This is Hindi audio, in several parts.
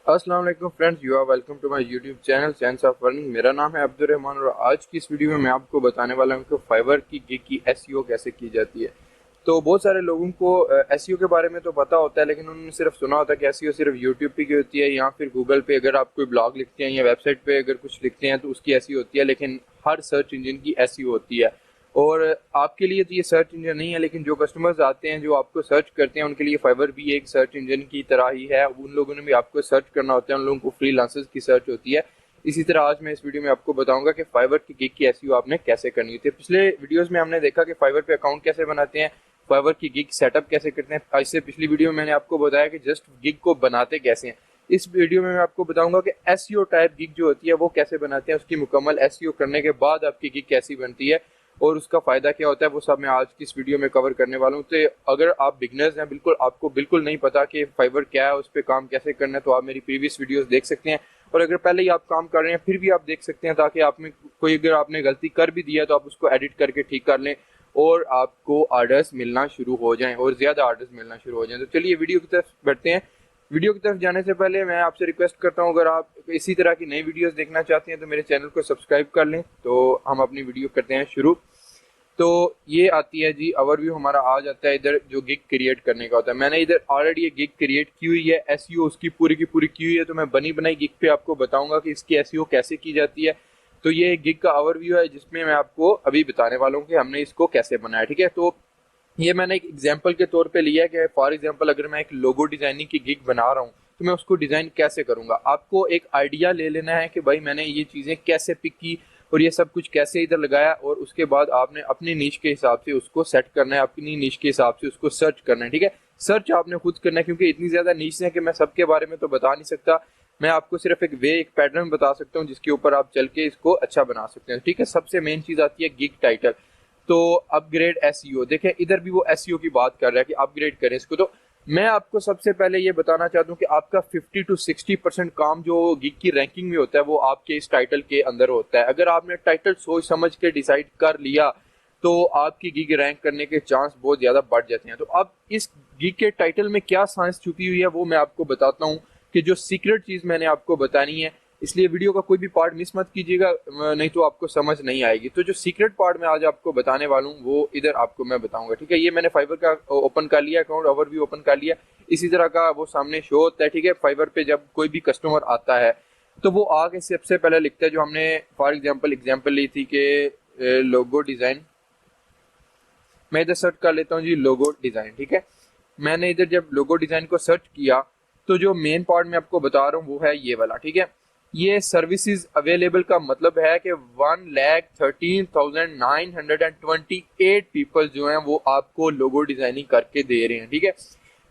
अस्सलाम वालेकुम friends, you are welcome to my YouTube channel sense of earning. मेरा नाम है अब्दुल रहमान और आज की इस वीडियो में मैं आपको बताने वाला हूं कि फाइवर की गिग की एसईओ कैसे की जाती है। तो बहुत सारे लोगों को एसईओ के बारे में तो पता होता है, लेकिन उन्होंने सिर्फ सुना होता है कि एसईओ सिर्फ यूट्यूब पे की होती है या फिर गूगल पे अगर आप कोई ब्लॉग लिखते हैं या वेबसाइट पे अगर कुछ लिखते हैं तो उसकी एसईओ होती है। लेकिन हर सर्च इंजन की एसईओ होती है और आपके लिए तो ये सर्च इंजन नहीं है, लेकिन जो कस्टमर्स आते हैं जो आपको सर्च करते हैं उनके लिए फाइवर भी एक सर्च इंजन की तरह ही है। उन लोगों ने भी आपको सर्च करना होता है, उन लोगों को फ्रीलांसर्स की सर्च होती है। इसी तरह आज मैं इस वीडियो में आपको बताऊंगा कि फाइवर की गिग की एसईओ आपने कैसे करनी होती है। पिछले वीडियोस में हमने देखा कि फाइवर पे अकाउंट कैसे बनाते हैं, फाइवर की गिग सेटअप कैसे करते हैं। इससे पिछली वीडियो में मैंने आपको बताया कि जस्ट गिग को बनाते कैसे हैं। इस वीडियो में मैं आपको बताऊंगा कि एसईओ टाइप गिग जो होती है वो कैसे बनाते हैं, उसकी मुकम्मल एसईओ करने के बाद आपकी गिग कैसी बनती है और उसका फायदा क्या होता है, वो सब मैं आज की इस वीडियो में कवर करने वाला हूँ। तो अगर आप बिगनर्स हैं, बिल्कुल आपको बिल्कुल नहीं पता कि फाइवर क्या है, उस पर काम कैसे करना है, तो आप मेरी प्रीवियस वीडियोस देख सकते हैं। और अगर पहले ही आप काम कर रहे हैं फिर भी आप देख सकते हैं, ताकि आप में कोई अगर आपने गलती कर भी दिया तो आप उसको एडिट करके ठीक कर लें और आपको ऑर्डर्स मिलना शुरू हो जाएं और ज़्यादा ऑर्डर्स मिलना शुरू हो जाएं। तो चलिए वीडियो की तरफ बढ़ते हैं। वीडियो की तरफ जाने से पहले मैं आपसे रिक्वेस्ट करता हूं, अगर आप इसी तरह की नई वीडियोस देखना चाहते हैं तो मेरे चैनल को सब्सक्राइब कर लें। तो हम अपनी वीडियो करते हैं शुरू। तो ये आती है जी ओवरव्यू, हमारा आ जाता है इधर जो गिग क्रिएट करने का होता है। मैंने इधर ऑलरेडी ये गिग क्रिएट की हुई है, एसईओ उसकी पूरी की पूरी की हुई है। तो मैं बनी बनाई गिग पे आपको बताऊंगा कि इसकी एसईओ कैसे की जाती है। तो ये गिग का ओवरव्यू है जिसमें मैं आपको अभी बताने वाला हूँ कि हमने इसको कैसे बनाया। ठीक है, तो ये मैंने एक एग्जाम्पल के तौर पे लिया है कि फॉर एग्जाम्पल अगर मैं एक लोगो डिजाइनिंग की गिग बना रहा हूँ तो मैं उसको डिजाइन कैसे करूंगा। आपको एक आइडिया ले लेना है कि भाई मैंने ये चीजें कैसे पिक की और ये सब कुछ कैसे इधर लगाया, और उसके बाद आपने अपनी नीश के हिसाब से उसको सेट करना है, अपनी नीश के हिसाब से उसको सर्च करना है। ठीक है, सर्च आपने खुद करना है क्योंकि इतनी ज्यादा नीश है कि मैं सबके बारे में तो बता नहीं सकता। मैं आपको सिर्फ एक वे, एक पैटर्न बता सकता हूँ जिसके ऊपर आप चल के इसको अच्छा बना सकते हैं। ठीक है, सबसे मेन चीज आती है गिग टाइटल। तो अपग्रेड एसईओ, देखें इधर भी वो एसईओ की बात कर रहा है कि अपग्रेड करें इसको। तो मैं आपको सबसे पहले ये बताना चाहता हूँ कि आपका 50 to 60% काम जो गिग की रैंकिंग में होता है वो आपके इस टाइटल के अंदर होता है। अगर आपने टाइटल सोच समझ के डिसाइड कर लिया तो आपकी गिग रैंक करने के चांस बहुत ज्यादा बढ़ जाते हैं। तो अब इस गिग के टाइटल में क्या साइंस छुपी हुई है वो मैं आपको बताता हूँ, कि जो सीक्रेट चीज मैंने आपको बतानी है। इसलिए वीडियो का कोई भी पार्ट मिस मत कीजिएगा, नहीं तो आपको समझ नहीं आएगी। तो जो सीक्रेट पार्ट मैं आज आपको बताने वाला हूँ वो इधर आपको मैं बताऊंगा। ठीक है, ये मैंने फाइवर का ओपन कर लिया, अकाउंट ओवरव्यू ओपन कर लिया। इसी तरह का वो सामने शो होता है। ठीक है, फाइवर पे जब कोई भी कस्टमर आता है तो वो आके सबसे पहले लिखता है जो हमने फॉर एग्जाम्पल ली थी कि लोगो डिजाइन। मैं इधर सर्च कर लेता हूँ जी लोगो डिजाइन। ठीक है, मैंने इधर जब लोगो डिजाइन को सर्च किया तो जो मेन पार्ट मैं आपको बता रहा हूँ वो है ये वाला। ठीक है, ये सर्विसेज अवेलेबल का मतलब है कि 1,13,928 पीपल जो हैं वो आपको लोगो डिजाइनिंग करके दे रहे हैं। ठीक है,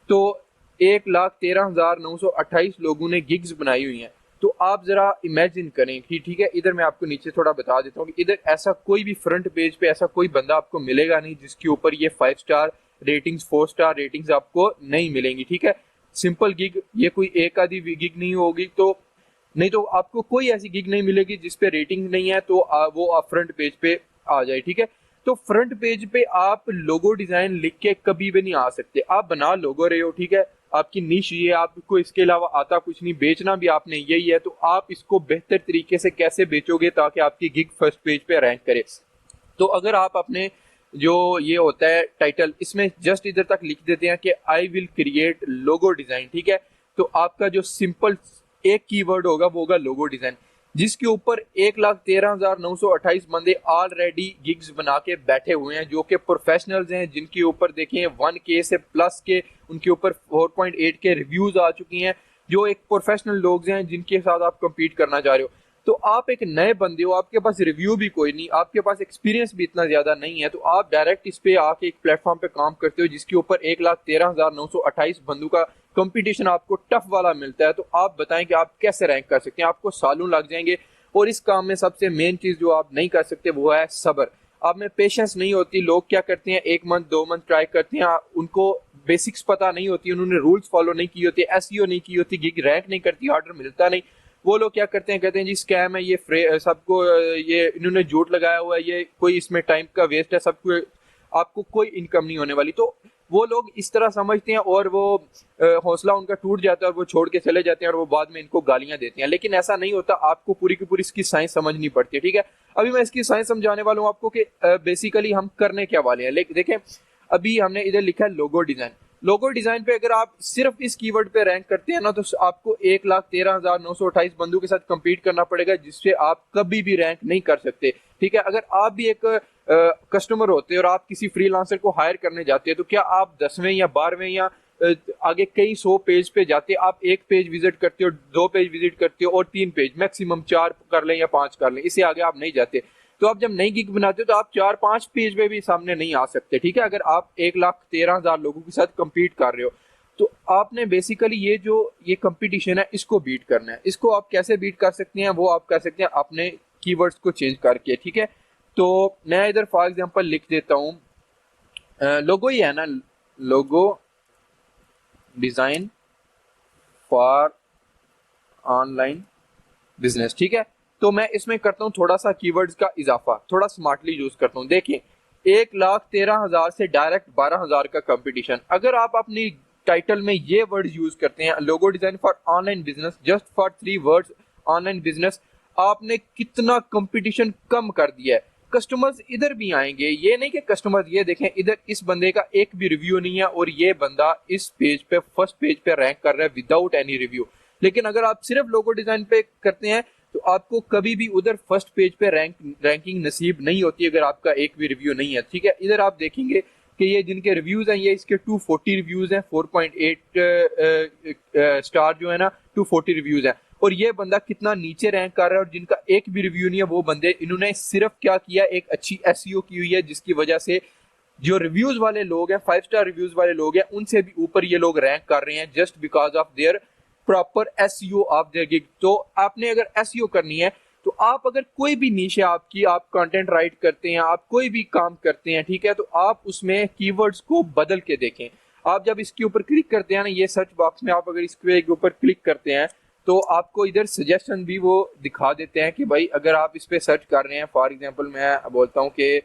तो 1,13,928 लोगों ने गिग्स बनाई हुई हैं। तो आप जरा इमेजिन करें कि ठीक है, इधर मैं आपको नीचे थोड़ा बता देता हूँ कि इधर ऐसा कोई भी फ्रंट पेज पे ऐसा कोई बंदा आपको मिलेगा नहीं जिसके ऊपर ये 5 स्टार रेटिंग्स, 4 स्टार रेटिंग्स आपको नहीं मिलेंगी। ठीक है, सिंपल गिग, ये कोई एक आधी गिग नहीं होगी। तो नहीं तो आपको कोई ऐसी गिग नहीं मिलेगी जिसपे रेटिंग नहीं है तो वो आप फ्रंट पेज पे आ जाए। ठीक है, तो फ्रंट पेज पे आप लोगो डिजाइन लिख के कभी भी नहीं आ सकते। आप बना लोगो रहे हो, ठीक है, आपकी निश ये, आपको इसके अलावा आता कुछ नहीं, बेचना भी आपने यही है, तो आप इसको बेहतर तरीके से कैसे बेचोगे ताकि आपकी गिग फर्स्ट पेज पे रैंक करे। तो अगर आप अपने जो ये होता है टाइटल, इसमें जस्ट इधर तक लिख देते हैं कि I will create logo design. ठीक है, तो आपका जो सिंपल एक कीवर्ड होगा वो होगा लोगो डिजाइन, जिसके ऊपर 1,13,928 बंदे ऑलरेडी गिग्स बना के बैठे हुए हैं जो कि प्रोफेशनल्स हैं, जिनके ऊपर देखें 1K से प्लस के उनके ऊपर 4.8 के रिव्यूज आ चुकी हैं, जो एक प्रोफेशनल लोग हैं जिनके साथ आप compete करना चाह रहे हो। तो आप एक नए बंदे हो, आपके पास रिव्यू भी कोई नहीं, आपके पास एक्सपीरियंस भी इतना ज्यादा नहीं है, तो आप डायरेक्ट इस पे आके एक प्लेटफॉर्म पे काम करते हो जिसके ऊपर 1,13,928 बंदों का कंपटीशन आपको टफ वाला मिलता है। तो आप बताएं कि आप कैसे रैंक कर सकते हैं। आपको सालों लग जाएंगे और इस काम में सबसे मेन चीज जो आप नहीं कर सकते वो है सब्र। आप में पेशेंस नहीं होती। लोग क्या करते हैं, 1 मंथ 2 मंथ ट्राई करते हैं, उनको बेसिक्स पता नहीं होती, उन्होंने रूल्स फॉलो नहीं की होती, एसईओ नहीं की होती, गिग रैंक नहीं करती, ऑर्डर मिलता नहीं। वो लोग क्या करते हैं, कहते हैं जी स्कैम है, ये सबको ये इन्होंने झूठ लगाया हुआ है, ये कोई इसमें टाइम का वेस्ट है, सबको आपको कोई इनकम नहीं होने वाली। तो वो लोग इस तरह समझते हैं और वो हौसला उनका टूट जाता है और वो छोड़ के चले जाते हैं और वो बाद में इनको गालियां देते हैं। लेकिन ऐसा नहीं होता, आपको पूरी की पूरी इसकी साइंस समझनी पड़ती है, ठीक है। अभी मैं इसकी साइंस समझाने वाला हूँ आपको कि बेसिकली हम करने क्या वाले हैं। लेकिन देखें, अभी हमने इधर लिखा है लोगो डिजाइन। लोगो डिजाइन पे अगर आप सिर्फ इस कीवर्ड पे रैंक करते हैं ना, तो आपको 1,13,928 बंदों के साथ compete करना पड़ेगा, जिससे आप कभी भी रैंक नहीं कर सकते, ठीक है। अगर आप भी एक कस्टमर होते हैं और आप किसी फ्रीलांसर को हायर करने जाते हैं, तो क्या आप 10वें या 12वें या आगे कई 100 पेज पे जाते, आप एक पेज विजिट करते हो, 2 पेज विजिट करते हो और 3 पेज, मैक्सिमम 4 कर लें या 5 कर लें, इससे आगे आप नहीं जाते। तो आप जब नई गिग बनाते हो तो आप 4-5 पेज पे भी सामने नहीं आ सकते, ठीक है। अगर आप 1,13,000 लोगों के साथ compete कर रहे हो, तो आपने बेसिकली ये कंपटीशन है, इसको बीट करना है। इसको आप कैसे बीट कर सकते हैं, वो आप कर सकते हैं अपने कीवर्ड्स को चेंज करके, ठीक है। तो मैं इधर फॉर एग्जांपल लिख देता हूँ, लोगो ही है ना, logo design for online business, ठीक है। तो मैं इसमें करता हूँ थोड़ा सा कीवर्ड्स का इजाफा, थोड़ा स्मार्टली यूज करता हूँ। देखिए, 1,13,000 से डायरेक्ट 12,000 का कंपटीशन। अगर आप अपनी टाइटल में ये वर्ड यूज करते हैं, logo design for online business, just for 3 words online business, आपने कितना कंपटीशन कम कर दिया है। कस्टमर्स इधर भी आएंगे, ये नहीं कि कस्टमर्स, ये देखें इधर इस बंदे का एक भी रिव्यू नहीं है और ये बंदा इस पेज पे, फर्स्ट पेज पे रैंक कर रहा है विदाउट एनी रिव्यू। लेकिन अगर आप सिर्फ लोगो डिजाइन पे करते हैं, तो आपको कभी भी उधर फर्स्ट पेज पे रैंकिंग नसीब नहीं होती अगर आपका एक भी रिव्यू नहीं है, ठीक है। इधर आप देखेंगे कि ये जिनके रिव्यूज हैं, ये इसके 240 रिव्यूज हैं, 4.8 स्टार जो है ना, 240 रिव्यूज हैं। और ये बंदा कितना नीचे रैंक कर रहा है और जिनका एक भी रिव्यू नहीं है, वो बंदे, इन्होंने सिर्फ क्या किया, एक अच्छी एसईओ की हुई है, जिसकी वजह से जो रिव्यूज वाले लोग हैं, 5 स्टार रिव्यूज वाले लोग हैं, उनसे भी ऊपर ये लोग रैंक कर रहे हैं, just because of their proper SEO of their gig. तो आपने अगर एसईओ करनी है, तो आप अगर कोई भी नीश है आपकी, आप कंटेंट राइट करते हैं, आप कोई भी काम करते हैं, ठीक है, तो आप उसमें कीवर्ड्स को बदल के देखें। आप जब इसके ऊपर क्लिक करते हैं ना, ये सर्च बॉक्स में आप अगर इसके ऊपर क्लिक करते हैं, तो आपको इधर सजेशन भी वो दिखा देते हैं कि भाई अगर आप इस पे सर्च कर रहे हैं, फॉर एग्जांपल मैं बोलता हूँ कि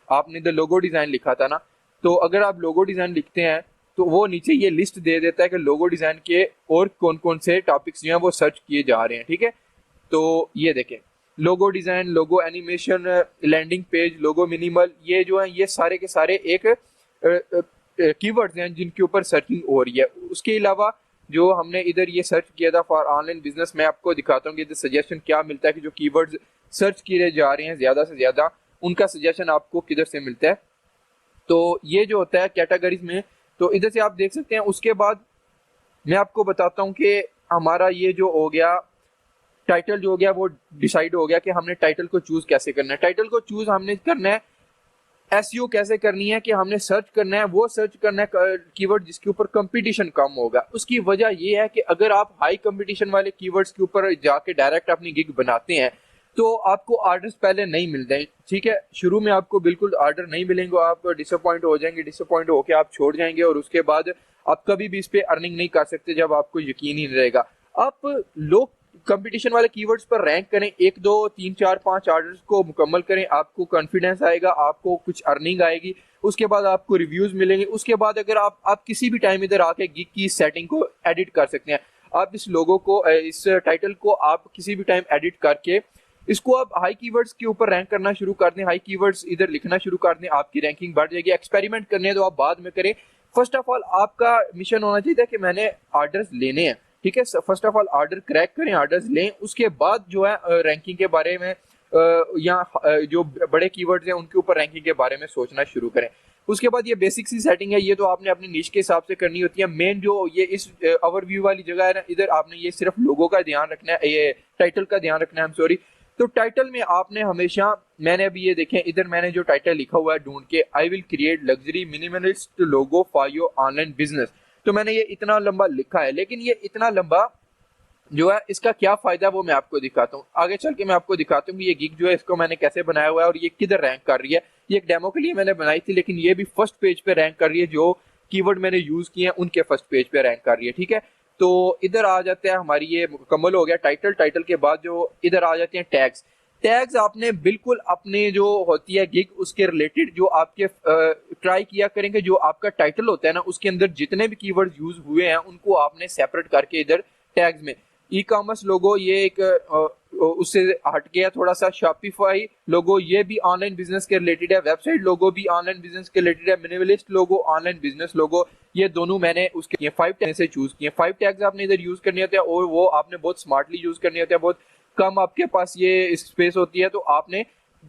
आपने इधर लोगो डिजाइन लिखा था ना, तो अगर आप लोगो डिजाइन लिखते हैं, तो वो नीचे ये लिस्ट दे देता है कि लोगो डिजाइन के और कौन कौन से टॉपिक्स जो हैं वो सर्च किए जा रहे हैं, ठीक है। तो ये देखें, लोगो डिजाइन, लोगो एनिमेशन, लैंडिंग पेज, लोगो मिनिमल, ये जो है ये सारे के सारे एक कीवर्ड्स हैं जिनके ऊपर सर्चिंग हो रही है। उसके अलावा जो हमने इधर ये सर्च किया था फॉर ऑनलाइन बिजनेस, मैं आपको दिखाता हूँ कि इधर सजेशन क्या मिलता है कि जो कीवर्ड्स सर्च किए जा रहे हैं ज्यादा से ज्यादा, उनका सजेशन आपको किधर से मिलता है। तो ये जो होता है कैटेगरीज में, तो इधर से आप देख सकते हैं। उसके बाद मैं आपको बताता हूँ कि हमारा ये जो हो गया टाइटल, जो हो गया वो डिसाइड हो गया कि हमने टाइटल को चूज कैसे करना है। टाइटल को चूज हमने करना है, एसईओ कैसे करनी है कि हमने सर्च करना है, वो सर्च करना है कीवर्ड जिसके ऊपर कंपटीशन कम होगा। उसकी वजह ये है कि अगर आप हाई कंपटीशन वाले कीवर्ड्स के ऊपर जाके डायरेक्ट अपनी गिग बनाते हैं, तो आपको ऑर्डर्स पहले नहीं मिलते हैं, ठीक है। शुरू में आपको बिल्कुल ऑर्डर नहीं मिलेंगे, आप डिसअपॉइंट हो जाएंगे, डिसअपॉइंट होकर आप छोड़ जाएंगे और उसके बाद आप कभी भी इस पे अर्निंग नहीं कर सकते जब आपको यकीन ही नहीं रहेगा। आप लोग कंपटीशन वाले कीवर्ड्स पर रैंक करें, 1 2 3 4 5 ऑर्डर्स को मुकम्मल करें, आपको कॉन्फिडेंस आएगा, आपको कुछ अर्निंग आएगी, उसके बाद आपको रिव्यूज मिलेंगे। उसके बाद अगर आप किसी भी टाइम इधर आके गिग की सेटिंग को एडिट कर सकते हैं। आप इस लोगो को, इस टाइटल को आप किसी भी टाइम एडिट करके इसको आप हाई कीवर्ड्स के ऊपर रैंक करना शुरू कर दें, हाई कीवर्ड्स इधर लिखना शुरू कर दें, आपकी रैंकिंग बढ़ जाएगी। एक्सपेरिमेंट करने हैं तो आप बाद में करें। फर्स्ट ऑफ ऑल आपका मिशन होना चाहिए कि मैंने ऑर्डर्स लेने हैं, ठीक है। First of all order crack करें, ऑर्डर्स लें, उसके बाद जो है रैंकिंग के बारे में या जो बड़े कीवर्ड्स हैं उनके ऊपर रैंकिंग के बारे में सोचना शुरू करें। उसके बाद ये बेसिक सी सेटिंग है, ये तो आपने अपनी निश के हिसाब से करनी होती है। मेन जो ये इस ओवरव्यू वाली जगह है ना, इधर आपने ये सिर्फ लोगो का ध्यान रखना है, ये टाइटल का ध्यान रखना है, I'm sorry। तो टाइटल में आपने हमेशा, मैंने अभी ये देखें इधर मैंने जो टाइटल लिखा हुआ है ढूंढ के, I will create luxury minimalist logo for your online business, तो मैंने ये इतना लंबा लिखा है। लेकिन ये इतना लंबा जो है, इसका क्या फायदा वो मैं आपको दिखाता हूँ। आगे चल के मैं आपको दिखाता हूँ कि ये गिग जो है इसको मैंने कैसे बनाया हुआ है और ये किधर रैंक कर रही है। ये एक डेमो के लिए मैंने बनाई थी, लेकिन ये भी फर्स्ट पेज पे रैंक कर रही है, जो कीवर्ड मैंने यूज किए हैं उनके फर्स्ट पेज पे रैंक कर रही है, ठीक है। तो इधर आ जाते हैं, हमारी ये मुकम्मल हो गया टाइटल। टाइटल के बाद जो इधर आ जाते हैं टैग्स। टैग्स आपने बिल्कुल अपने जो होती है गिग उसके रिलेटेड जो आपके ट्राई किया करेंगे, जो आपका टाइटल होता है ना उसके अंदर जितने भी कीवर्ड्स यूज हुए हैं उनको आपने सेपरेट करके इधर टैग्स में ई कॉमर्स लोगो ये एक उससे हट गया थोड़ा सा, शॉपिफाई लोगो ये भी ऑनलाइन बिजनेस के रिलेटेड है, वेबसाइट लोगो भी ऑनलाइन बिजनेस के रिलेटेड है, मिनिमलिस्ट लोगो ऑनलाइन बिजनेस लोगो, ये दोनों मैंने उसके 5 टैग से चूज किए। 5 टैग्स आपने इधर यूज करने होते हैं और वो आपने बहुत स्मार्टली यूज करने होते हैं, बहुत कम आपके पास ये स्पेस होती है, तो आपने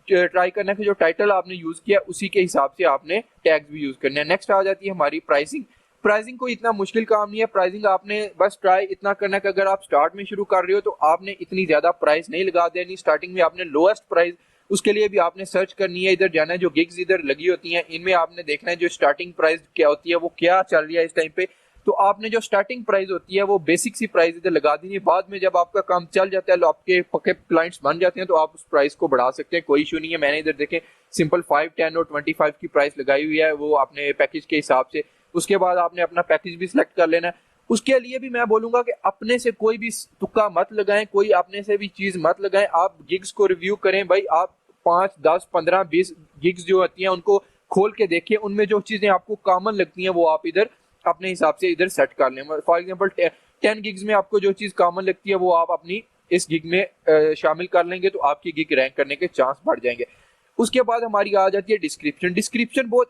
ट्राई करना है कि जो टाइटल आपने यूज किया उसी के हिसाब से आपने टैग्स भी यूज करने हैं। नेक्स्ट आ जाती है हमारी प्राइसिंग। प्राइसिंग कोई इतना मुश्किल काम नहीं है, प्राइसिंग आपने बस ट्राई इतना करना है कि अगर आप स्टार्ट में शुरू कर रहे हो तो आपने इतनी ज्यादा प्राइस नहीं लगा देनी, स्टार्टिंग में आपने लोएस्ट प्राइस, उसके लिए भी आपने सर्च करनी है, इधर जाना है जो गिग्स इधर लगी होती हैं इनमें आपने देखना है जो स्टार्टिंग प्राइस क्या होती है वो क्या चल रही है इस टाइम पे, तो आपने जो स्टार्टिंग प्राइस होती है वो बेसिक सी प्राइस इधर लगा देनी है। बाद में जब आपका काम चल जाता है, आपके पक्के क्लाइंट्स बन जाते हैं तो आप उस प्राइस को बढ़ा सकते हैं, कोई इशू नहीं है। मैंने इधर देखें सिंपल 5, 10 और 25 की प्राइस लगाई हुई है वो आपने पैकेज के हिसाब से। उसके बाद आपने अपना पैकेज भी सिलेक्ट कर लेना है। उसके लिए भी मैं बोलूंगा कि अपने से कोई भी तुक्का मत लगाएं, कोई अपने से भी चीज मत लगाएं, आप गिग्स को रिव्यू करें भाई, आप 5, 10, 15, 20 गिग्स जो होती हैं उनको खोल के देखिए, उनमें जो चीजें आपको कॉमन लगती हैं वो आप इधर अपने हिसाब से इधर सेट कर लें। फॉर एग्जांपल 10 गिग्स में आपको जो चीज कॉमन लगती है वो आप अपनी इस गिग में शामिल कर लेंगे तो आपकी गिग रैंक करने के चांस बढ़ जाएंगे। उसके बाद हमारी आ जाती है डिस्क्रिप्शन। डिस्क्रिप्शन बहुत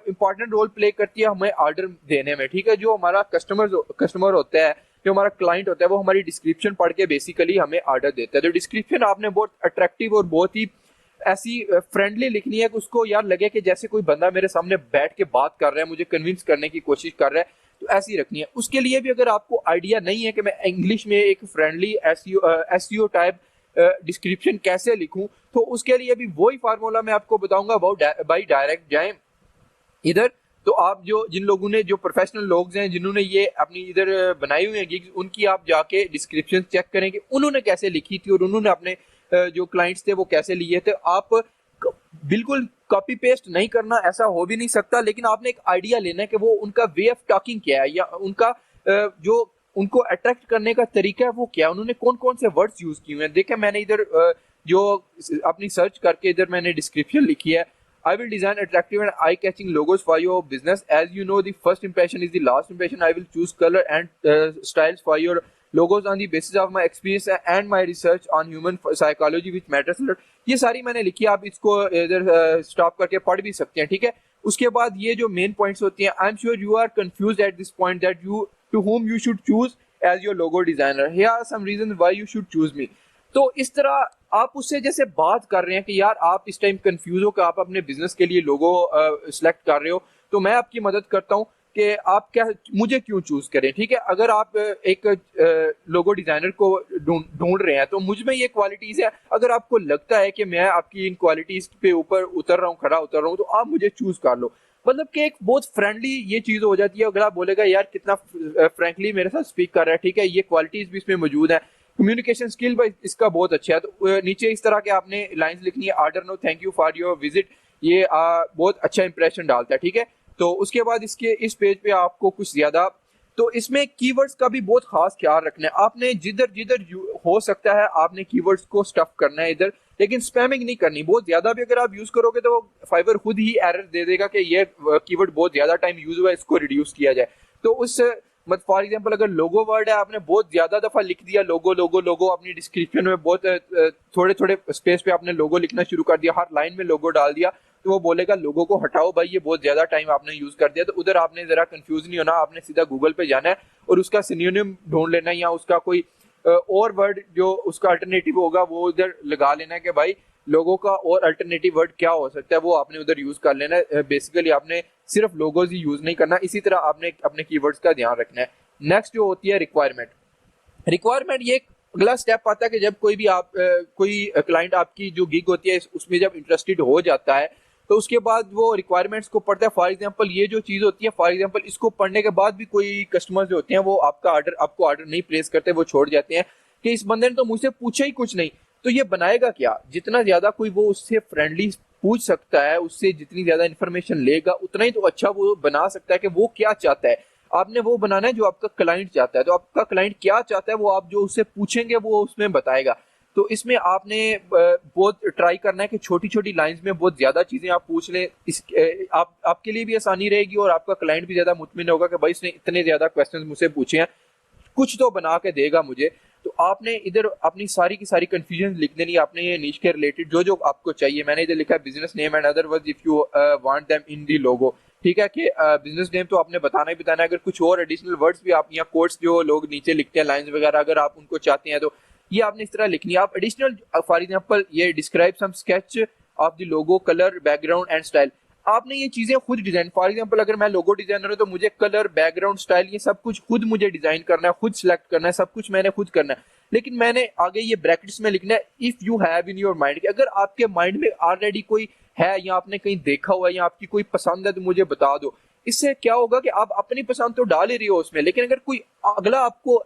इंपॉर्टेंट रोल प्ले करती है हमें ऑर्डर देने में, ठीक है। जो हमारा कस्टमर होता है, जो हमारा क्लाइंट होता है, वो हमारी डिस्क्रिप्शन पढ़ के बेसिकली हमें ऑर्डर देता है। तो डिस्क्रिप्शन आपने बहुत अट्रैक्टिव और बहुत ही ऐसी फ्रेंडली लिखनी है कि उसको यार लगे कि जैसे कोई बंदा मेरे सामने बैठ के बात कर रहा है, मुझे कन्विंस करने की कोशिश कर रहा है, तो ऐसी रखनी है। उसके लिए भी अगर आपको आइडिया नहीं है कि मैं इंग्लिश में एक फ्रेंडली एसईओ टाइप डिस्क्रिप्शन कैसे लिखूं, तो उसके लिए भी वही फार्मूला मैं आपको बताऊंगा, बाई डायरेक्ट जाएं इधर। तो आप जो जिन लोगों ने, जो प्रोफेशनल लोग हैं जिन्होंने ये अपनी इधर बनाई हुई है गिग्स, उनकी आप जाके डिस्क्रिप्शन चेक करें कि उन्होंने कैसे लिखी थी और उन्होंने अपने जो क्लाइंट्स थे वो कैसे लिए थे। आप बिल्कुल कॉपी पेस्ट नहीं करना, ऐसा हो भी नहीं सकता, लेकिन आपने एक आइडिया लेना है कि वो उनका वे ऑफ टॉकिंग क्या है या उनका जो उनको अट्रैक्ट करने का तरीका है वो क्या है, उन्होंने कौन कौन से वर्ड्स यूज किए हैं। देखिए मैंने इधर जो अपनी सर्च करके इधर मैंने डिस्क्रिप्शन लिखी है, I will design attractive and eye-catching logos for your business. As you know, the first impression is the last impression. I will choose color and styles for your logos on the basis of my experience and my research on human psychology, which matters a lot. ये सारी मैंने लिखी, आप इसको इधर स्टॉप करके पढ़ भी सकते हैं, ठीक है। उसके बाद ये जो मेन पॉइंट्स होती हैं, I am sure you are confuse at this point that you to whom you should choose as your logo designer. Here are some reasons why you should choose me. तो इस तरह आप उससे जैसे बात कर रहे हैं कि यार आप इस टाइम कंफ्यूज हो कि आप अपने बिजनेस के लिए लोगो सिलेक्ट कर रहे हो, तो मैं आपकी मदद करता हूं कि आप क्या, मुझे क्यों चूज करें, ठीक है। अगर आप एक लोगो डिजाइनर को ढूंढ रहे हैं तो मुझ में ये क्वालिटीज है, अगर आपको लगता है कि मैं आपकी इन क्वालिटीज पे ऊपर उतर रहा हूँ, खड़ा उतर रहा हूँ, तो आप मुझे चूज कर लो। मतलब कि एक बहुत फ्रेंडली ये चीज हो जाती है। अगर आप बोलेगा यार कितना फ्रेंकली मेरे साथ स्पीक कर रहा है, ठीक है, ये क्वालिटीज भी इसमें मौजूद है, कम्युनिकेशन स्किल भाई इसका बहुत अच्छा है, तो नीचे इस तरह के आपने लाइंस लिखनी है, order no, thank you for your visit, ये बहुत अच्छा इंप्रेशन डालता है, ठीक है। तो उसके बाद इसके इस पेज पे आपको कुछ ज्यादा, तो इसमें कीवर्ड्स का भी बहुत खास ख्याल रखना है। आपने जिधर जिधर हो सकता है आपने कीवर्ड्स को स्टफ करना है इधर, लेकिन स्पैमिंग नहीं करनी। बहुत ज्यादा भी अगर आप यूज करोगे तो फाइवर खुद ही एरर दे देगा कि ये कीवर्ड बहुत ज्यादा टाइम यूज हुआ है, इसको रिड्यूस किया जाए। तो उस मतलब फॉर एग्जांपल अगर लोगो वर्ड है, आपने बहुत ज्यादा दफा लिख दिया लोगो लोगो लोगो, अपनी डिस्क्रिप्शन में बहुत थोड़े थोड़े स्पेस पे आपने लोगो लिखना शुरू कर दिया, हर लाइन में लोगो डाल दिया, तो वो बोलेगा लोगो को हटाओ भाई, ये बहुत ज्यादा टाइम आपने यूज कर दिया। तो उधर आपने जरा कंफ्यूज नहीं होना, आपने सीधा गूगल पे जाना है और उसका सिनोनिम ढूंढ लेना है, या उसका कोई और वर्ड जो उसका अल्टरनेटिव होगा वो उधर लगा लेना है कि भाई लोगों का और अल्टरनेटिव वर्ड क्या हो सकता है, वो आपने उधर यूज कर लेना है। बेसिकली आपने सिर्फ लोगोज ही यूज नहीं करना, इसी तरह आपने अपने कीवर्ड्स का ध्यान रखना है। नेक्स्ट जो होती है रिक्वायरमेंट। रिक्वायरमेंट ये अगला स्टेप आता है कि जब कोई भी आप कोई क्लाइंट आपकी जो गिग होती है उसमें जब इंटरेस्टेड हो जाता है तो उसके बाद वो रिक्वायरमेंट्स को पढ़ता है। फॉर एग्जांपल ये जो चीज होती है, फॉर एग्जांपल इसको पढ़ने के बाद भी कोई कस्टमर जो होते हैं वो आपको ऑर्डर नहीं प्लेस करते, वो छोड़ जाते हैं कि इस बंदे ने तो मुझसे पूछा ही कुछ नहीं, तो ये बनाएगा क्या। जितना ज्यादा कोई वो उससे फ्रेंडली पूछ सकता है, उससे जितनी ज्यादा इन्फॉर्मेशन लेगा उतना ही तो अच्छा वो बना सकता है कि वो क्या चाहता है। आपने वो बनाना है जो आपका क्लाइंट चाहता है, तो आपका क्लाइंट क्या चाहता है वो आप जो उससे पूछेंगे वो उसमें बताएगा। तो इसमें आपने बहुत ट्राई करना है कि छोटी छोटी लाइंस में बहुत ज्यादा चीजें आप पूछ लें। आपके लिए भी आसानी रहेगी और आपका क्लाइंट भी ज्यादा मुतमिन होगा कि भाई इसने इतने ज्यादा क्वेश्चंस मुझसे पूछे हैं, कुछ तो बना के देगा मुझे। तो आपने इधर अपनी सारी की सारी कंफ्यूजन लिख देनी है, आपने ये नीश के रिलेटेड जो जो आपको चाहिए। मैंने इधर लिखा है business name and other words if you want them in the logo. ठीक है कि बिजनेस नेम तो आपने बताना ही बताना है, अगर कुछ और एडिशनल वर्ड्स भी आप या कोड्स जो लोग नीचे लिखते हैं लाइंस वगैरह, अगर आप उनको चाहते हैं तो ये आपने इस तरह लिखनी है। आप एडिशनल फॉर एग्जांपल ये describe some sketch of the logo, colour, background and style. आपने ये चीजें खुद डिजाइन, फॉर एग्जांपल अगर मैं लोगो डिजाइनर हूं तो मुझे कलर, बैकग्राउंड, स्टाइल ये सब कुछ खुद मुझे डिजाइन करना है, खुद सिलेक्ट करना है, सब कुछ मैंने खुद करना है। लेकिन मैंने आगे ये ब्रैकेट्स में लिखना है if you have in your mind, अगर आपके माइंड में ऑलरेडी कोई है या आपने कहीं देखा हुआ है या आपकी कोई पसंद है तो मुझे बता दो। इससे क्या होगा कि आप अपनी पसंद तो डाल ही रही हो उसमें, लेकिन अगर कोई अगला आपको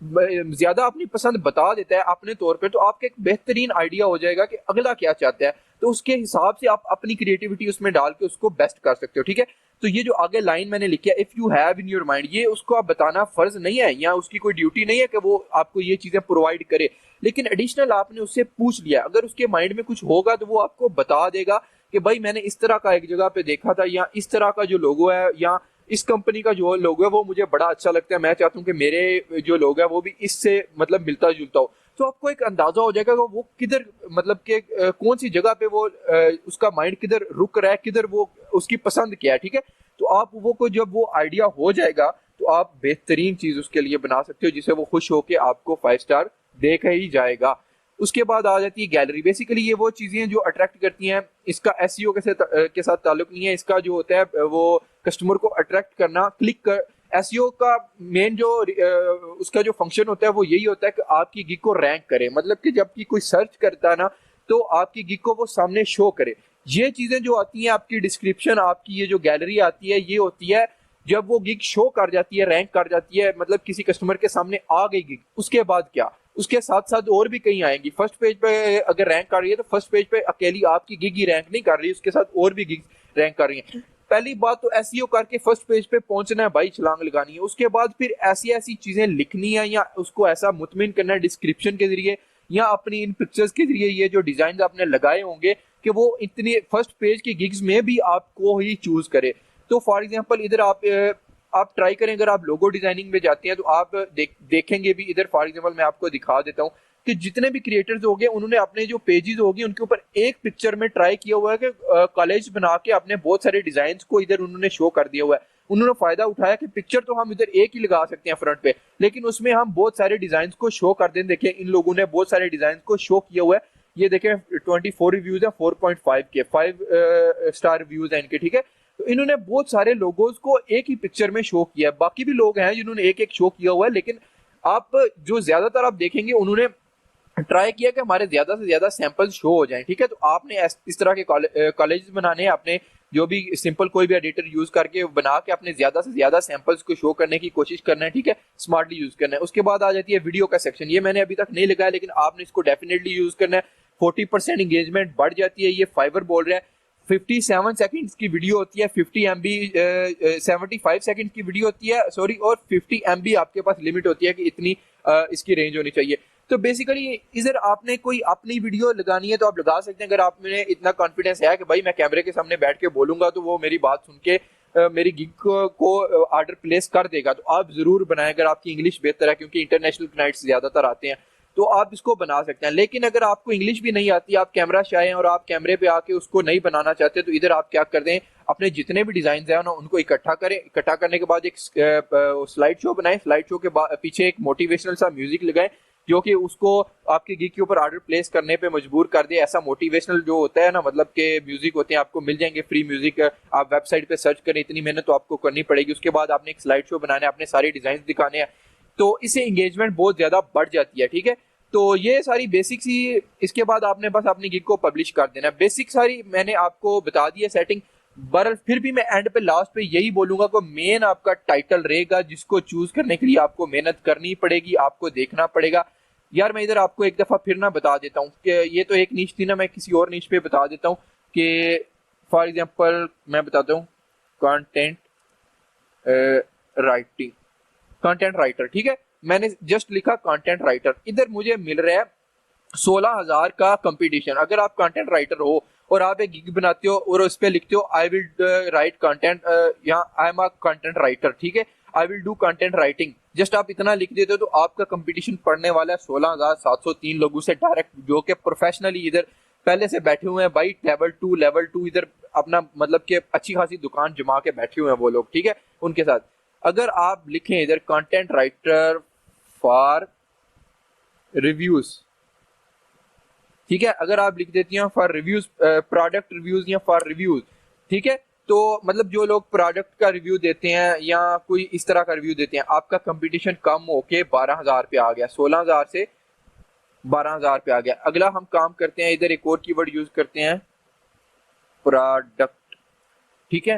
ज्यादा अपनी पसंद बता देता है अपने तौर पे, तो आपका एक बेहतरीन आइडिया हो जाएगा कि अगला क्या चाहता है, तो उसके हिसाब से आप अपनी क्रिएटिविटी उसमें डाल के उसको बेस्ट कर सकते हो। ठीक है, तो ये जो आगे लाइन मैंने लिखी है if you have in your mind, ये उसको आप बताना फर्ज नहीं है या उसकी कोई ड्यूटी नहीं है कि वो आपको ये चीजें प्रोवाइड करे, लेकिन एडिशनल आपने उससे पूछ लिया। अगर उसके माइंड में कुछ होगा तो वो आपको बता देगा कि भाई मैंने इस तरह का एक जगह पे देखा था, या इस तरह का जो लोगो है या इस कंपनी का जो लोगो है वो मुझे बड़ा अच्छा लगता है, मैं चाहता हूँ कि मेरे जो लोगो है वो भी इससे मतलब मिलता जुलता हो। तो आपको एक अंदाजा हो जाएगा कि वो किधर मतलब कि कौन सी जगह पे वो उसका माइंड किधर रुक रहा है, किधर वो उसकी पसंद क्या है। ठीक है, तो आप वो को जब वो आइडिया हो जाएगा तो आप बेहतरीन चीज उसके लिए बना सकते हो जिसे वो खुश होके आपको 5 स्टार देकर ही जाएगा। उसके बाद आ जाती है गैलरी। बेसिकली ये वो चीजें जो अट्रैक्ट करती हैं, इसका एसईओ के साथ ताल्लुक नहीं है, इसका जो होता है वो कस्टमर को अट्रैक्ट करना, क्लिक कर। एसईओ का मेन जो उसका जो फंक्शन होता है वो यही होता है कि आपकी गिग को रैंक करे, मतलब कि जब की कोई सर्च करता है ना तो आपकी गिग को वो सामने शो करे। ये चीजें जो आती हैं आपकी डिस्क्रिप्शन, आपकी ये जो गैलरी आती है, ये होती है जब वो गिग शो कर जाती है, रैंक कर जाती है, मतलब किसी कस्टमर के सामने आ गई गिग। उसके बाद क्या, उसके साथ साथ और भी कहीं आएंगी। फर्स्ट पेज पे अगर रैंक कर रही है तो फर्स्ट पेज पे अकेली आपकी गिग ही रैंक नहीं कर रही, उसके साथ और भी गिग रैंक कर रही है। पहली बात तो एसईओ करके फर्स्ट पेज पे पहुंचना है भाई, छलांग लगानी है। उसके बाद फिर ऐसी ऐसी चीजें लिखनी है या उसको ऐसा मुतमिन करना है डिस्क्रिप्शन के जरिए या अपनी इन पिक्चर्स के जरिए, ये जो डिजाइन आपने लगाए होंगे कि वो इतनी फर्स्ट पेज की गिग्स में भी आपको ही चूज करे। तो फॉर एग्जांपल इधर आप ट्राई करें, अगर आप लोगो डिजाइनिंग में जाते हैं तो आप देखेंगे भी इधर। फॉर एग्जांपल मैं आपको दिखा देता हूँ कि जितने भी क्रिएटर्स हो गए उन्होंने अपने जो पेजेस होगी उनके ऊपर एक पिक्चर में ट्राई किया हुआ है कि कॉलेज बना के अपने बहुत सारे डिजाइन को इधर उन्होंने शो कर दिया हुआ है। उन्होंने फायदा उठाया कि पिक्चर तो हम इधर एक ही लगा सकते हैं फ्रंट पे, लेकिन उसमें हम बहुत सारे डिजाइन को शो कर दें। देखिए इन लोगों ने बहुत सारे डिजाइन को शो किया हुआ है, ये देखें 24 रिव्यूज है, 4.5 के 5 स्टार रिव्यूज है इनके। ठीक है, तो इन्होंने बहुत सारे लोगोज को एक ही पिक्चर में शो किया है। बाकी भी लोग हैं जिन्होंने एक एक शो किया हुआ है, लेकिन आप जो ज्यादातर आप देखेंगे उन्होंने ट्राई किया कि हमारे ज्यादा से ज्यादा सैंपल शो हो जाएं। ठीक है, तो आपने इस तरह के कॉलेज बनाने हैं, आपने जो भी सिंपल कोई भी एडिटर यूज करके बना के अपने ज्यादा से ज्यादा सैंपल्स को शो करने की कोशिश करना है। ठीक है, स्मार्टली यूज करना है। उसके बाद आ जाती है वीडियो का सेक्शन। ये मैंने अभी तक नहीं लगाया लेकिन आपने इसको डेफिनेटली यूज करना है। 40% इंगेजमेंट बढ़ जाती है, ये फाइवर बोल रहा है। 57 सेकंड्स की वीडियो होती है, 50 MB 75 सेकंड की वीडियो होती है सॉरी, और 50 MB आपके पास लिमिट होती है कि इतनी इसकी रेंज होनी चाहिए। तो बेसिकली इधर आपने कोई अपनी वीडियो लगानी है तो आप लगा सकते हैं, अगर आप में इतना कॉन्फिडेंस है कि भाई मैं कैमरे के सामने बैठ के बोलूंगा तो वो मेरी बात सुन के मेरी गिग को ऑर्डर प्लेस कर देगा, तो आप जरूर बनाएं। अगर आपकी इंग्लिश बेहतर है, क्योंकि इंटरनेशनल क्लाइंट्स ज्यादातर आते हैं, तो आप इसको बना सकते हैं। लेकिन अगर आपको इंग्लिश भी नहीं आती, आप कैमरा शाय हैं और आप कैमरे पे आके उसको नहीं बनाना चाहते, तो इधर आप क्या कर दें, अपने जितने भी डिजाइन है ना उनको इकट्ठा करें। इकट्ठा करने के बाद एक स्लाइड शो बनाएं। स्लाइड शो के पीछे एक मोटिवेशनल सा म्यूजिक लगाएं जो कि उसको आपके गिग के ऊपर ऑर्डर प्लेस करने पे मजबूर कर दे। ऐसा मोटिवेशनल जो होता है ना, मतलब के म्यूजिक होते हैं, आपको मिल जाएंगे फ्री म्यूजिक, आप वेबसाइट पे सर्च करें, इतनी मेहनत तो आपको करनी पड़ेगी। उसके बाद आपने एक स्लाइड शो बनाना है, अपने सारे डिजाइन दिखाने हैं, तो इससे एंगेजमेंट बहुत ज्यादा बढ़ जाती है। ठीक है, तो ये सारी बेसिक्स ही। इसके बाद आपने बस अपनी गिग को पब्लिश कर देना। बेसिक सारी मैंने आपको बता दी है सेटिंग। बहरहाल फिर भी मैं एंड पे लास्ट पे यही बोलूंगा कि मेन आपका टाइटल रहेगा, जिसको चूज करने के लिए आपको मेहनत करनी पड़ेगी, आपको देखना पड़ेगा। यार मैं इधर आपको एक दफा फिर ना बता देता हूँ कि ये तो एक नीच थी ना, मैं किसी और नीच पे बता देता हूँ कि फॉर एग्जांपल मैं बताता हूँ कंटेंट राइटिंग, कंटेंट राइटर। ठीक है, मैंने जस्ट लिखा कंटेंट राइटर, इधर मुझे मिल रहा है 16,000 का कंपटीशन। अगर आप कंटेंट राइटर हो और आप एक गिग बनाते हो और उस पर लिखते हो आई विल राइट कंटेंट, यहाँ I am a content writer, ठीक है, I will do content writing, just आप इतना लिख देते हो तो आपका कंपटीशन पड़ने वाला है 16,703 लोगों से डायरेक्ट, जो कि प्रोफेशनली इधर पहले से बैठे हुए हैं भाई, लेवल टू इधर अपना मतलब कि अच्छी खासी दुकान जमा के बैठे हुए हैं वो लोग, ठीक है, उनके साथ। अगर आप लिखें इधर कंटेंट राइटर फॉर रिव्यूज, ठीक है, अगर आप लिख देती हैं फॉर रिव्यूज, प्रोडक्ट रिव्यूज या फॉर रिव्यूज, ठीक है, तो मतलब जो लोग प्रोडक्ट का रिव्यू देते हैं या कोई इस तरह का रिव्यू देते हैं, आपका कंपटीशन कम होके 12,000 पे आ गया, 16,000 से 12,000 पे आ गया। अगला हम काम करते हैं, इधर एक और कीवर्ड यूज करते हैं, प्रोडक्ट, ठीक है,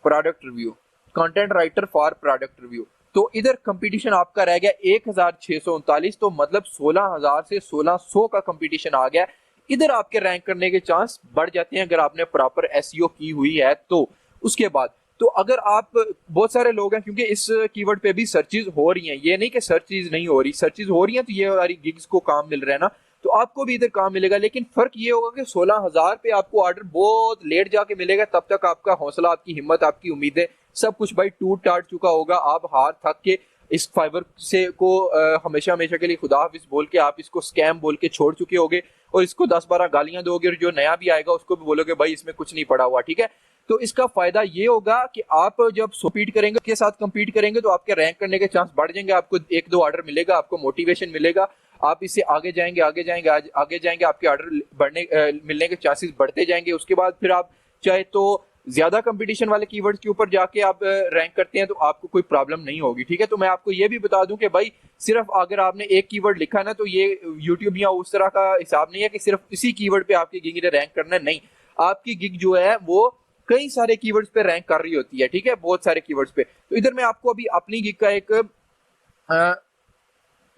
product review, content writer for product review. तो इधर कंपटीशन आपका रह गया 1,639, तो मतलब 16,000 से 1,600 का कंपटीशन आ गया। इधर आपके रैंक करने के चांस बढ़ जाते हैं अगर आपने प्रॉपर एसईओ की हुई है तो। उसके बाद तो अगर आप, बहुत सारे लोग हैं क्योंकि इस कीवर्ड पे भी सर्चेज हो रही हैं, ये नहीं कि सर्चेज नहीं हो रही, सर्चेज हो रही हैं, तो ये हमारी गिग्स को काम मिल रहा है ना, तो आपको भी इधर काम मिलेगा। लेकिन फर्क ये होगा कि 16,000 पे आपको ऑर्डर बहुत लेट जाके मिलेगा, तब तक आपका हौसला, आपकी हिम्मत, आपकी उम्मीदें सब कुछ भाई टूट टाट चुका होगा। आप हार थक के इस फाइवर से को हमेशा हमेशा के लिए खुदा हाफिज बोल के आप इसको स्कैम बोल के छोड़ चुके होगे और इसको 10-12 गालियां दोगे और जो नया भी आएगा उसको भी बोलोगे भाई इसमें कुछ नहीं पड़ा हुआ, ठीक है। तो इसका फायदा ये होगा कि आप जब कम्पीट करेंगे के साथ कम्पीट करेंगे तो आपके रैंक करने के चांस बढ़ जाएंगे, आपको 1-2 ऑर्डर मिलेगा, आपको मोटिवेशन मिलेगा, आप इससे आगे जाएंगे आगे जाएंगे आगे जाएंगे, आपके ऑर्डर बढ़ने मिलने के चांसेस बढ़ते जाएंगे। उसके बाद फिर आप चाहे तो ज्यादा कंपटीशन वाले कीवर्ड्स के ऊपर जाके आप रैंक करते हैं तो आपको कोई प्रॉब्लम नहीं होगी, ठीक है। तो मैं आपको ये भी बता दूं कि भाई सिर्फ अगर आपने एक कीवर्ड लिखा ना तो ये यूट्यूब या उस तरह का हिसाब नहीं है कि सिर्फ इसी कीवर्ड पे आपकी गिग ने रैंक करना है, नहीं, आपकी गिग जो है वो कई सारे कीवर्ड्स पे रैंक कर रही होती है, ठीक है, बहुत सारे कीवर्ड्स पे। तो इधर मैं आपको अभी अपनी गिग का एक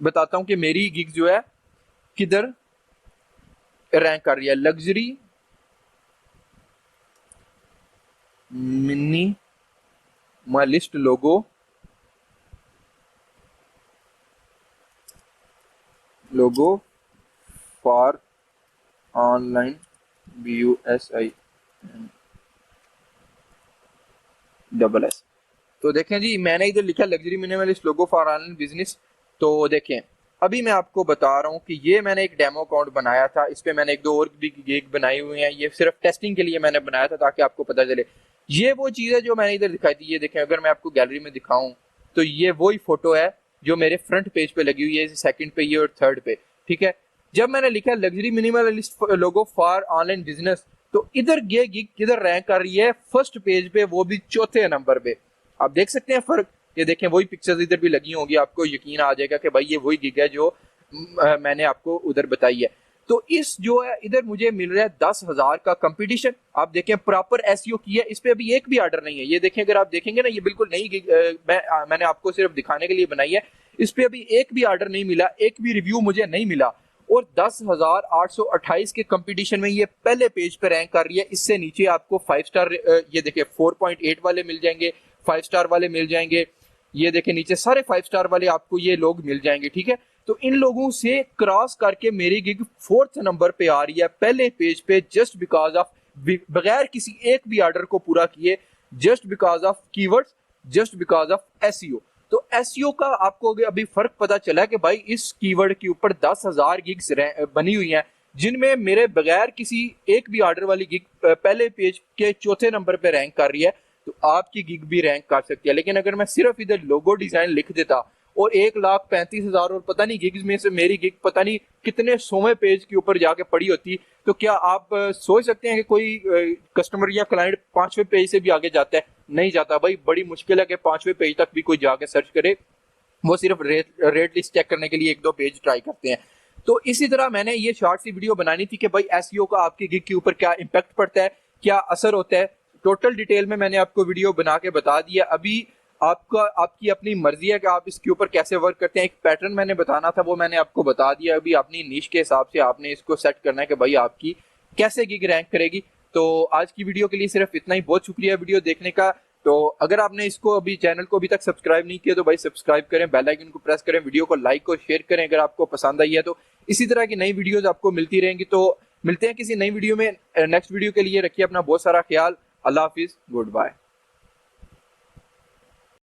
बताता हूं कि मेरी गिग जो है किधर रैंक कर रही है। Luxury minimalist logo for online BUSINSS। तो देखें जी, मैंने इधर लिखा luxury minimalist logo for online business. तो देखें अभी मैं आपको बता रहा हूँ कि ये मैंने एक डेमो अकाउंट बनाया था, इस पे मैंने एक दो और भी गिग बनाई हुई हैं, ये सिर्फ टेस्टिंग के लिए मैंने बनाया था ताकि आपको पता चले। ये वो चीज है जो मैंने इधर दिखाई थी, ये देखें, अगर मैं आपको गैलरी में दिखाऊं तो ये वही फोटो है जो मेरे फ्रंट पेज पे लगी हुई है, सेकंड पे ये और थर्ड पे, ठीक है। जब मैंने लिखा luxury minimalist logo for online business, तो इधर ये गिग किधर रैंक कर रही है, फर्स्ट पेज पे, वो भी चौथे नंबर पे। आप देख सकते हैं फर्क, ये देखें वही पिक्चर्स इधर भी लगी होंगी, आपको यकीन आ जाएगा कि भाई ये वही गिग है जो मैंने आपको उधर बताई है। तो इस जो है इधर मुझे मिल रहा है 10,000 का कंपटीशन। आप देखें प्रॉपर एसईओ की है, इस पे अभी एक भी ऑर्डर नहीं है, ये देखें, अगर आप देखेंगे ना ये बिल्कुल नई गिग मैंने आपको सिर्फ दिखाने के लिए बनाई है, इस पे अभी एक भी ऑर्डर नहीं मिला, एक भी रिव्यू मुझे नहीं मिला, और 10,828 के कंपटीशन में ये पहले पेज पे रैंक कर रही है। इससे नीचे आपको 5 स्टार, ये देखिए 4.8 वाले मिल जाएंगे, 5 स्टार वाले मिल जाएंगे, ये देखें नीचे सारे 5 स्टार वाले आपको ये लोग मिल जाएंगे, ठीक है। तो इन लोगों से क्रॉस करके मेरी गिग 4th नंबर पे आ रही है पहले पेज पे, जस्ट बिकॉज ऑफ, बगैर किसी एक भी ऑर्डर को पूरा किए, just because of keywords, just because of SEO. तो एसईओ का आपको अभी फर्क पता चला कि भाई इस कीवर्ड के ऊपर 10,000 गिग्स बनी हुई हैं जिनमें मेरे बगैर किसी एक भी ऑर्डर वाली गिग पहले पेज के चौथे नंबर पे रैंक कर रही है। तो आपकी गिग भी रैंक कर सकती है। लेकिन अगर मैं सिर्फ इधर लोगो डिजाइन लिख देता और 1,35,000 और पता नहीं गिग्स में से मेरी गिग पता नहीं कितने 100वें पेज के ऊपर जाके पड़ी होती, तो क्या आप सोच सकते हैं कि कोई कस्टमर या क्लाइंट 5वें पेज से भी आगे जाता है? नहीं जाता भाई, बड़ी मुश्किल है कि 5वें पेज तक भी कोई जाके सर्च करे, वो सिर्फ रेट लिस्ट चेक करने के लिए 1-2 पेज ट्राई करते हैं। तो इसी तरह मैंने ये शॉर्ट सी वीडियो बनानी थी कि भाई एसईओ का आपकी गिग के ऊपर क्या इम्पैक्ट पड़ता है, क्या असर होता है, टोटल डिटेल में मैंने आपको वीडियो बना के बता दिया। अभी आपकी अपनी मर्जी है कि आप इसके ऊपर कैसे वर्क करते हैं। एक पैटर्न मैंने बताना था वो मैंने आपको बता दिया। अभी अपनी नीश के हिसाब से आपने इसको सेट करना है कि भाई आपकी कैसे गिग रैंक करेगी। तो आज की वीडियो के लिए सिर्फ इतना ही, बहुत शुक्रिया वीडियो देखने का। तो अगर आपने इसको अभी चैनल को अभी तक सब्सक्राइब नहीं किया तो भाई सब्सक्राइब करें, बेल आइकन को प्रेस करें, वीडियो को लाइक और शेयर करें अगर आपको पसंद आई है तो। इसी तरह की नई वीडियोस आपको मिलती रहेंगी। तो मिलते हैं किसी नई वीडियो में। नेक्स्ट वीडियो के लिए रखिए अपना बहुत सारा ख्याल। अल्लाह हाफिज, गुड बाय।